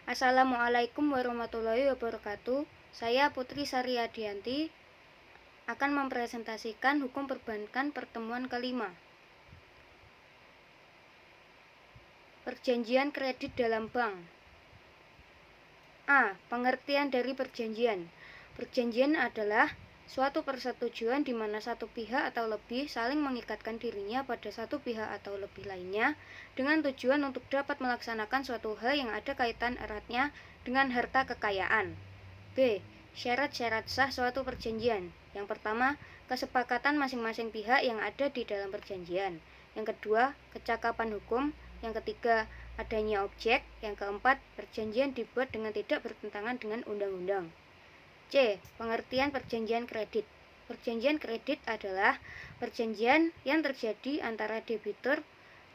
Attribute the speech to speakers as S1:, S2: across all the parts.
S1: Assalamualaikum warahmatullahi wabarakatuh. Saya Putri Saryadianti akan mempresentasikan hukum perbankan pertemuan kelima. Perjanjian kredit dalam bank. A. Pengertian dari perjanjian. Perjanjian adalah suatu persetujuan di mana satu pihak atau lebih saling mengikatkan dirinya pada satu pihak atau lebih lainnya dengan tujuan untuk dapat melaksanakan suatu hal yang ada kaitan eratnya dengan harta kekayaan. B. Syarat-syarat sah suatu perjanjian. Yang pertama, kesepakatan masing-masing pihak yang ada di dalam perjanjian. Yang kedua, kecakapan hukum. Yang ketiga, adanya objek. Yang keempat, perjanjian dibuat dengan tidak bertentangan dengan undang-undang. C. Pengertian perjanjian kredit. Perjanjian kredit adalah perjanjian yang terjadi antara debitur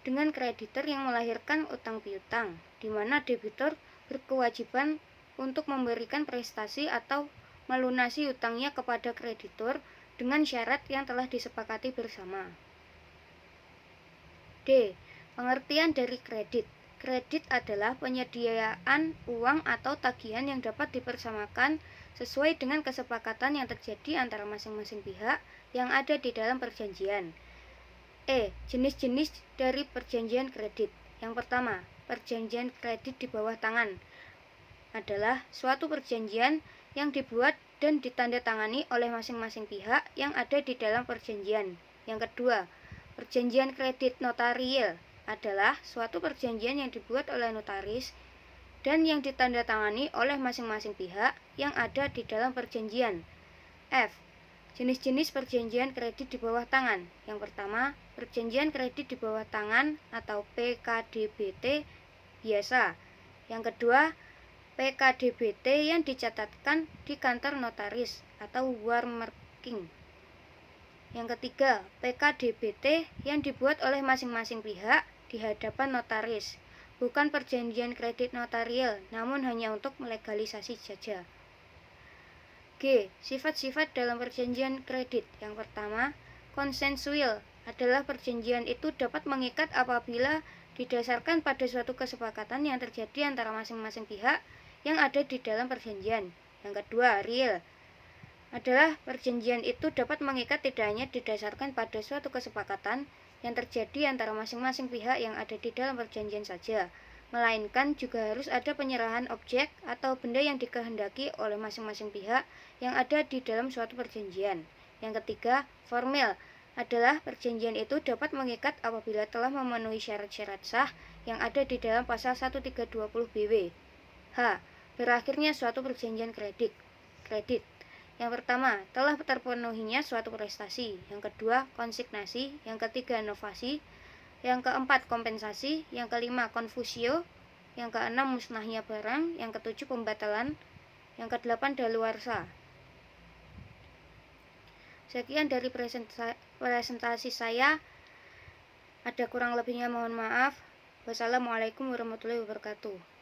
S1: dengan kreditor yang melahirkan utang piutang, di mana debitur berkewajiban untuk memberikan prestasi atau melunasi utangnya kepada kreditur dengan syarat yang telah disepakati bersama. D. Pengertian dari kredit. Kredit adalah penyediaan uang atau tagihan yang dapat dipersamakan sesuai dengan kesepakatan yang terjadi antara masing-masing pihak yang ada di dalam perjanjian. E. Jenis-jenis dari perjanjian kredit. Yang pertama, perjanjian kredit di bawah tangan adalah suatu perjanjian yang dibuat dan ditandatangani oleh masing-masing pihak yang ada di dalam perjanjian. Yang kedua, perjanjian kredit notarial adalah suatu perjanjian yang dibuat oleh notaris dan yang ditandatangani oleh masing-masing pihak yang ada di dalam perjanjian. F. Jenis-jenis perjanjian kredit di bawah tangan. Yang pertama, perjanjian kredit di bawah tangan atau PKDBT biasa. Yang kedua, PKDBT yang dicatatkan di kantor notaris atau watermarking. Yang ketiga, PKDBT yang dibuat oleh masing-masing pihak di hadapan notaris. Bukan perjanjian kredit notarial, namun hanya untuk melegalisasi saja. G. Sifat-sifat dalam perjanjian kredit. Yang pertama, konsensual adalah perjanjian itu dapat mengikat apabila didasarkan pada suatu kesepakatan yang terjadi antara masing-masing pihak yang ada di dalam perjanjian. Yang kedua, real adalah perjanjian itu dapat mengikat tidak hanya didasarkan pada suatu kesepakatan yang terjadi antara masing-masing pihak yang ada di dalam perjanjian saja, melainkan juga harus ada penyerahan objek atau benda yang dikehendaki oleh masing-masing pihak yang ada di dalam suatu perjanjian. Yang ketiga, formal adalah perjanjian itu dapat mengikat apabila telah memenuhi syarat-syarat sah yang ada di dalam pasal 1320 BW. H. Berakhirnya suatu perjanjian kredit. Yang pertama, telah terpenuhinya suatu prestasi. Yang kedua, konsignasi. Yang ketiga, inovasi. Yang keempat, kompensasi. Yang kelima, konfusio. Yang keenam, musnahnya barang. Yang ketujuh, pembatalan. Yang kedelapan, daluarsa. Sekian dari presentasi saya. Ada kurang lebihnya mohon maaf. Wassalamualaikum warahmatullahi wabarakatuh.